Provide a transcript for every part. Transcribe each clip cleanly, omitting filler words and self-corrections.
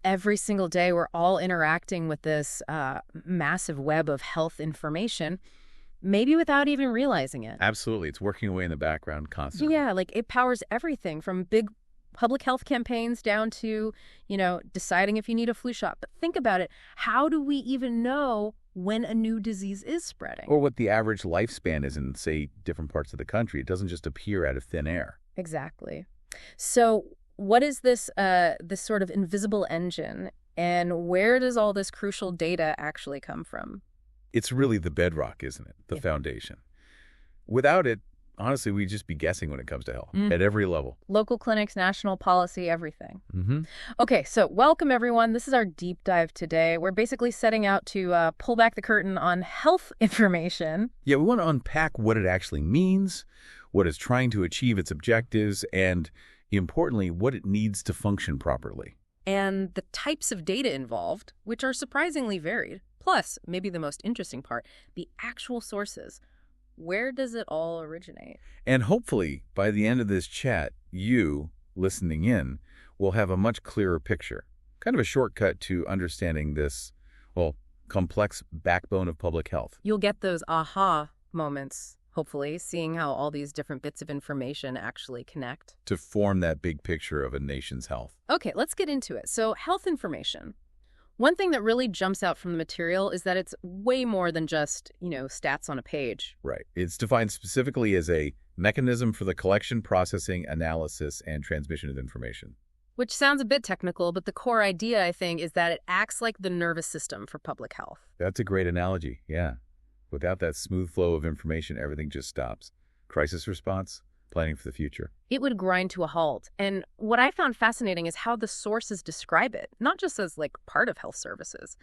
Every single day we're all interacting with this massive web of health information, maybe without even realizing it. Absolutely. It's working away in the background constantly. Yeah, like it powers everything from big public health campaigns down to, deciding if you need a flu shot. But think about it. How do we even know when a new disease is spreading? Or what the average lifespan is in, say, different parts of the country. It doesn't just appear out of thin air. Exactly. So what is this sort of invisible engine, and where does all this crucial data actually come from? It's really the bedrock, isn't it? The Yeah. foundation. Without it, honestly, we'd just be guessing when it comes to health at every level. Local clinics, national policy, everything. Mm-hmm. Okay, so welcome everyone. This is our deep dive today. We're basically setting out to pull back the curtain on health information. Yeah, we want to unpack what it actually means, what it's trying to achieve its objectives, and importantly, what it needs to function properly. And the types of data involved, which are surprisingly varied. Plus, maybe the most interesting part, the actual sources. Where does it all originate? And hopefully, by the end of this chat, you, listening in, will have a much clearer picture. Kind of a shortcut to understanding this, complex backbone of public health. You'll get those aha moments, hopefully, seeing how all these different bits of information actually connect. To form that big picture of a nation's health. Okay, let's get into it. So, health information. One thing that really jumps out from the material is that it's way more than just, stats on a page. Right. It's defined specifically as a mechanism for the collection, processing, analysis, and transmission of information. Which sounds a bit technical, but the core idea, I think, is that it acts like the nervous system for public health. That's a great analogy, yeah. Without that smooth flow of information, everything just stops. Crisis response, planning for the future. It would grind to a halt. And what I found fascinating is how the sources describe it, not just as part of health services.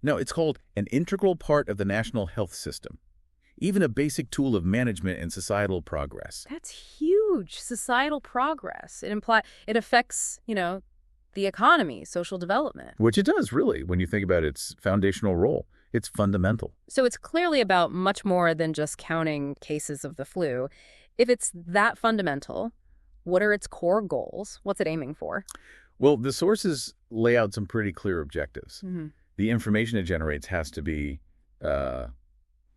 No, it's called an integral part of the national health system. Even a basic tool of management and societal progress. That's huge. Societal progress. It affects, the economy, social development. Which it does, really, when you think about its foundational role. It's fundamental. So it's clearly about much more than just counting cases of the flu. If it's that fundamental, what are its core goals? What's it aiming for? Well, the sources lay out some pretty clear objectives. Mm-hmm. The information it generates has to be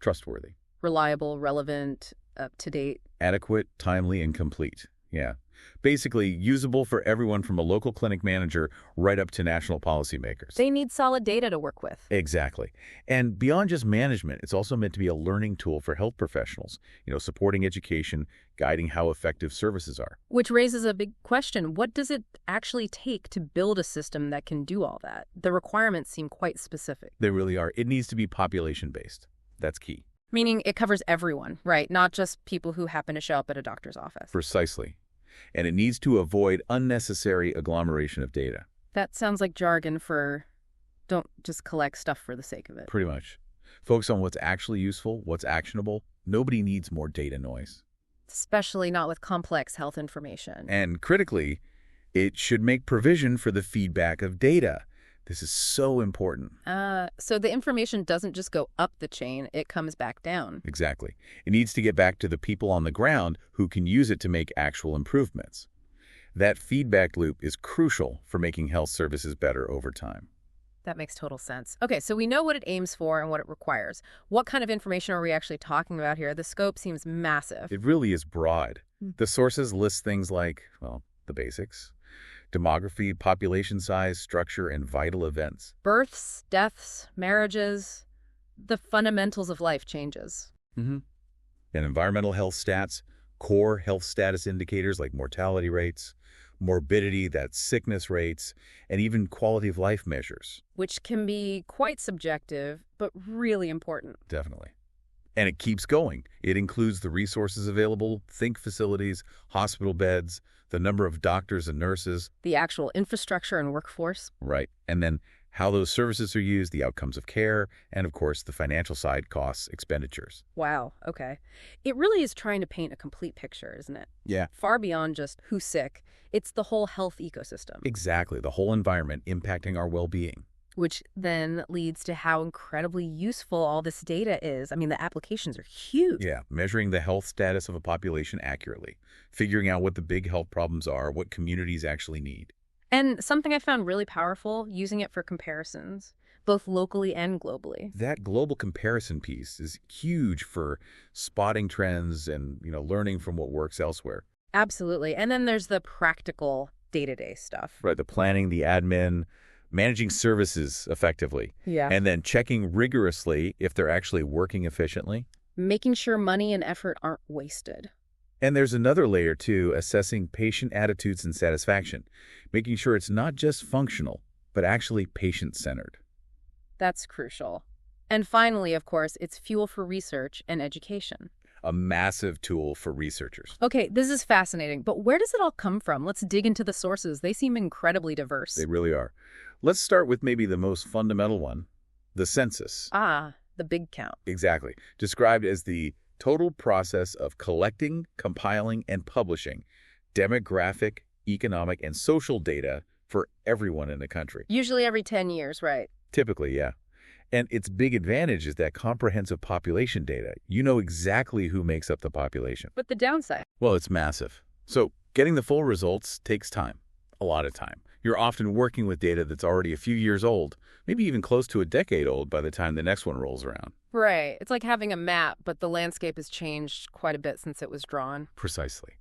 trustworthy. Reliable, relevant, up-to-date. Adequate, timely, and complete. Yeah. Basically, usable for everyone from a local clinic manager right up to national policymakers. They need solid data to work with. Exactly. And beyond just management, it's also meant to be a learning tool for health professionals, supporting education, guiding how effective services are. Which raises a big question. What does it actually take to build a system that can do all that? The requirements seem quite specific. They really are. It needs to be population-based. That's key. Meaning it covers everyone, right? Not just people who happen to show up at a doctor's office. Precisely. And it needs to avoid unnecessary agglomeration of data. That sounds like jargon for don't just collect stuff for the sake of it. Pretty much. Focus on what's actually useful, what's actionable. Nobody needs more data noise. Especially not with complex health information. And critically, it should make provision for the feedback of data. This is so important. So the information doesn't just go up the chain, it comes back down. Exactly. It needs to get back to the people on the ground who can use it to make actual improvements. That feedback loop is crucial for making health services better over time. That makes total sense. Okay, so we know what it aims for and what it requires. What kind of information are we actually talking about here? The scope seems massive. It really is broad. The sources list things like, the basics. Demography, population size, structure, and vital events. Births, deaths, marriages, the fundamentals of life changes. And environmental health stats, core health status indicators like mortality rates, morbidity, that's sickness rates, and even quality of life measures. Which can be quite subjective, but really important. Definitely. And it keeps going. It includes the resources available, think facilities, hospital beds, the number of doctors and nurses. The actual infrastructure and workforce. Right. And then how those services are used, the outcomes of care, and of course, the financial side, costs, expenditures. Wow, okay. It really is trying to paint a complete picture, isn't it? Yeah. Far beyond just who's sick. It's the whole health ecosystem. Exactly. The whole environment impacting our well-being. Which then leads to how incredibly useful all this data is. I mean, the applications are huge. Yeah, measuring the health status of a population accurately, figuring out what the big health problems are, what communities actually need. And something I found really powerful, using it for comparisons, both locally and globally. That global comparison piece is huge for spotting trends and, learning from what works elsewhere. Absolutely. And then there's the practical day-to-day stuff. Right, the planning, the admin, managing services effectively. Yeah. And then checking rigorously if they're actually working efficiently. Making sure money and effort aren't wasted. And there's another layer, too, assessing patient attitudes and satisfaction, making sure it's not just functional, but actually patient-centered. That's crucial. And finally, of course, it's fuel for research and education. A massive tool for researchers. Okay, this is fascinating, but where does it all come from? Let's dig into the sources. They seem incredibly diverse. They really are. Let's start with maybe the most fundamental one, the census. Ah, the big count. Exactly. Described as the total process of collecting, compiling, and publishing demographic, economic, and social data for everyone in the country. Usually every 10 years, right? Typically, yeah. And its big advantage is that comprehensive population data. You know exactly who makes up the population. But the downside? Well, it's massive. So getting the full results takes time, a lot of time. You're often working with data that's already a few years old, maybe even close to a decade old by the time the next one rolls around. Right. It's like having a map, but the landscape has changed quite a bit since it was drawn. Precisely.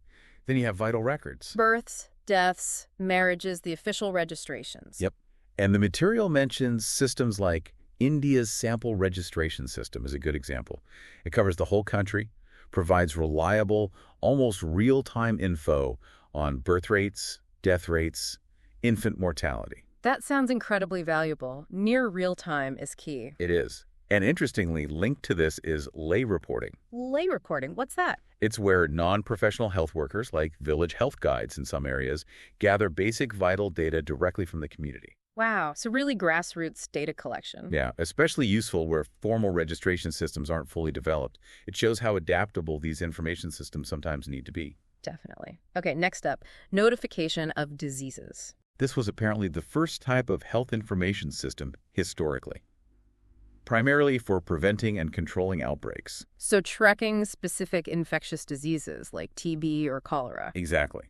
Then you have vital records. Births, deaths, marriages, the official registrations. Yep. And the material mentions systems like India's sample registration system is a good example. It covers the whole country, provides reliable, almost real-time info on birth rates, death rates, infant mortality. That sounds incredibly valuable. Near real-time is key. It is. And interestingly, linked to this is lay reporting. Lay reporting, what's that? It's where non-professional health workers, like village health guides in some areas, gather basic vital data directly from the community. Wow, so really grassroots data collection. Yeah, especially useful where formal registration systems aren't fully developed. It shows how adaptable these information systems sometimes need to be. Definitely. Okay, next up, notification of diseases. This was apparently the first type of health information system historically, primarily for preventing and controlling outbreaks. So tracking specific infectious diseases like TB or cholera. Exactly.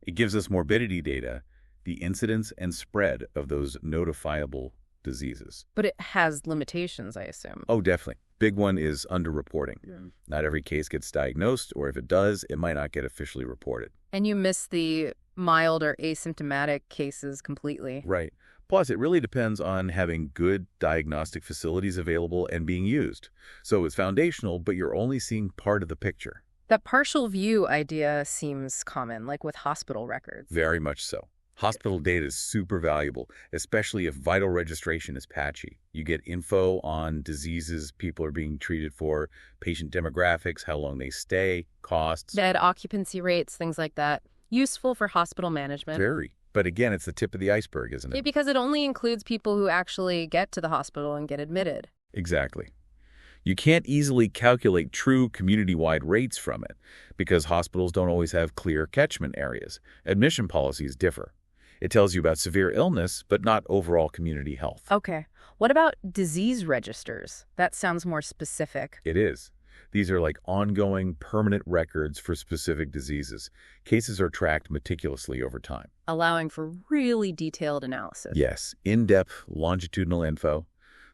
It gives us morbidity data, the incidence and spread of those notifiable diseases. But it has limitations, I assume. Oh, definitely. Big one is underreporting. Not every case gets diagnosed, or if it does, it might not get officially reported. And you miss the mild or asymptomatic cases completely. Right. Plus, it really depends on having good diagnostic facilities available and being used. So it's foundational, but you're only seeing part of the picture. That partial view idea seems common, like with hospital records. Very much so. Hospital data is super valuable, especially if vital registration is patchy. You get info on diseases people are being treated for, patient demographics, how long they stay, costs. Bed occupancy rates, things like that. Useful for hospital management. Very. But again, it's the tip of the iceberg, isn't it? Yeah, because it only includes people who actually get to the hospital and get admitted. Exactly. You can't easily calculate true community-wide rates from it because hospitals don't always have clear catchment areas. Admission policies differ. It tells you about severe illness, but not overall community health. Okay. What about disease registers? That sounds more specific. It is. These are like ongoing, permanent records for specific diseases. Cases are tracked meticulously over time. Allowing for really detailed analysis. Yes, in-depth longitudinal info.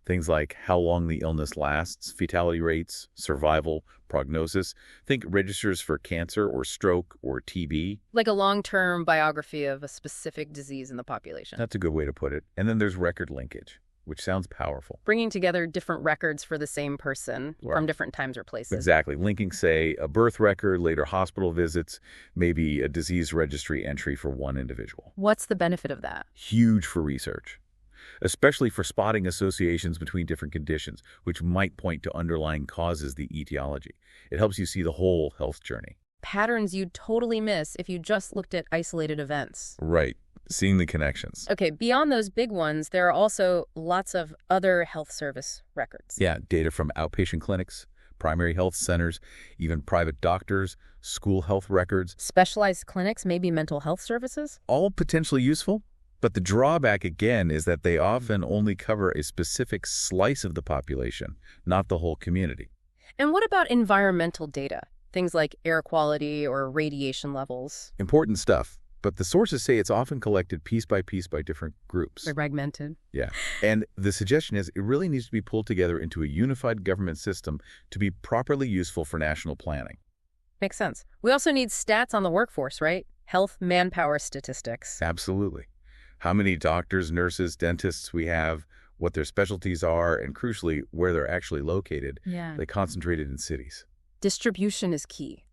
Things like how long the illness lasts, fatality rates, survival, prognosis. Think registers for cancer or stroke or TB. Like a long-term biography of a specific disease in the population. That's a good way to put it. And then there's record linkage, which sounds powerful. Bringing together different records for the same person from different times or places. Exactly. Linking, say, a birth record, later hospital visits, maybe a disease registry entry for one individual. What's the benefit of that? Huge for research, especially for spotting associations between different conditions, which might point to underlying causes, the etiology. It helps you see the whole health journey. Patterns you'd totally miss if you just looked at isolated events. Right. Seeing the connections. Okay, beyond those big ones, there are also lots of other health service records. Yeah, data from outpatient clinics, primary health centers, even private doctors, school health records. Specialized clinics, maybe mental health services? All potentially useful. But the drawback, again, is that they often only cover a specific slice of the population, not the whole community. And what about environmental data? Things like air quality or radiation levels? Important stuff. But the sources say it's often collected piece by different groups. Fragmented. Yeah. And the suggestion is it really needs to be pulled together into a unified government system to be properly useful for national planning. Makes sense. We also need stats on the workforce, right? Health manpower statistics. Absolutely. How many doctors, nurses, dentists we have, what their specialties are, and crucially, where they're actually located. Yeah. They concentrated in cities. Distribution is key.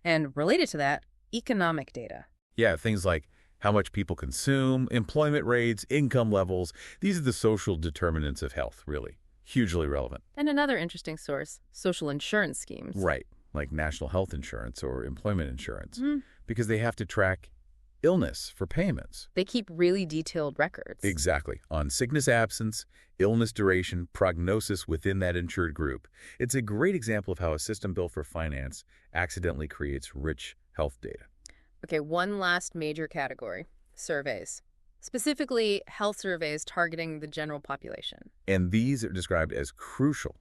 And related to that, economic data. Yeah, things like how much people consume, employment rates, income levels. These are the social determinants of health, really. Hugely relevant. And another interesting source, social insurance schemes. Right, like national health insurance or employment insurance, Mhm. because they have to track illness for payments. They keep really detailed records. Exactly. On sickness absence, illness duration, prognosis within that insured group. It's a great example of how a system built for finance accidentally creates rich health data. Okay, one last major category, surveys. Specifically, health surveys targeting the general population. And these are described as crucial.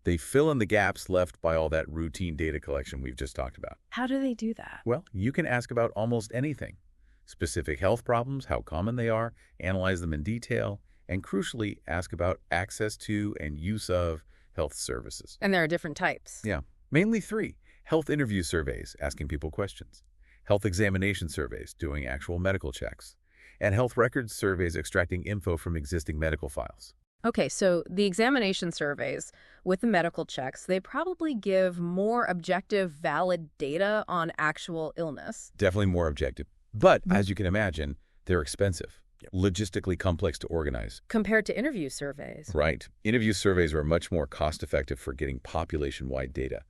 They fill in the gaps left by all that routine data collection we've just talked about. How do they do that? Well, you can ask about almost anything. Specific health problems, how common they are, analyze them in detail, and crucially, ask about access to and use of health services. And there are different types. Yeah, mainly three. Health interview surveys, asking people questions. Health examination surveys, doing actual medical checks. And health records surveys, extracting info from existing medical files. Okay, so the examination surveys with the medical checks, they probably give more objective, valid data on actual illness. Definitely more objective. But, as you can imagine, they're expensive, logistically complex to organize. Compared to interview surveys. Right. Interview surveys are much more cost-effective for getting population-wide data.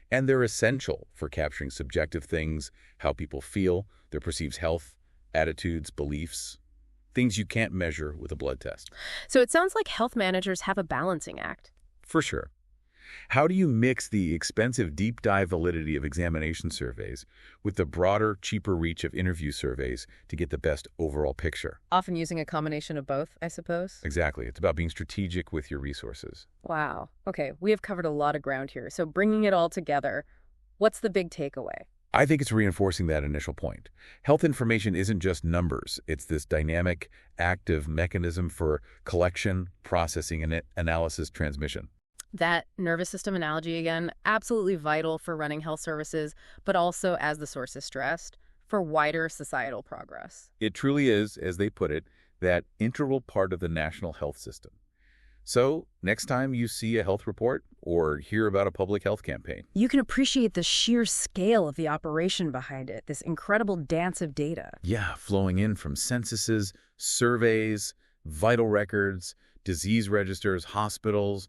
And they're essential for capturing subjective things, how people feel, their perceived health, attitudes, beliefs, things you can't measure with a blood test. So it sounds like health managers have a balancing act. For sure. How do you mix the expensive deep dive validity of examination surveys with the broader, cheaper reach of interview surveys to get the best overall picture? Often using a combination of both, I suppose. Exactly. It's about being strategic with your resources. Wow. Okay, we have covered a lot of ground here. So bringing it all together, what's the big takeaway? I think it's reinforcing that initial point. Health information isn't just numbers. It's this dynamic, active mechanism for collection, processing, and analysis transmission. That nervous system analogy again, absolutely vital for running health services, but also, as the source is stressed, for wider societal progress. It truly is, as they put it, that integral part of the national health system. So, next time you see a health report or hear about a public health campaign, You can appreciate the sheer scale of the operation behind it, this incredible dance of data. yeah, flowing in from censuses, surveys, vital records, disease registers, hospitals,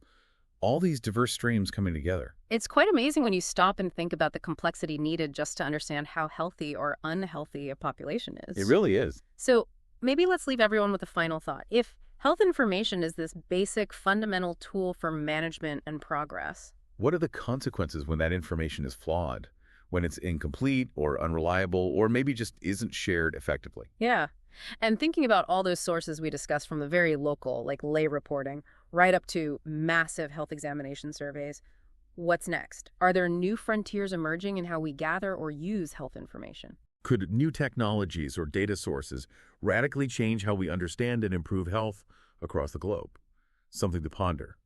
all these diverse streams coming together. It's quite amazing when you stop and think about the complexity needed just to understand how healthy or unhealthy a population is. It really is. So maybe let's leave everyone with a final thought. If health information is this basic, fundamental tool for management and progress, What are the consequences when that information is flawed, when it's incomplete or unreliable, or maybe just isn't shared effectively? yeah. And thinking about all those sources we discussed from the very local, like lay reporting, right up to massive health examination surveys, what's next? Are there new frontiers emerging in how we gather or use health information? Could new technologies or data sources radically change how we understand and improve health across the globe? Something to ponder.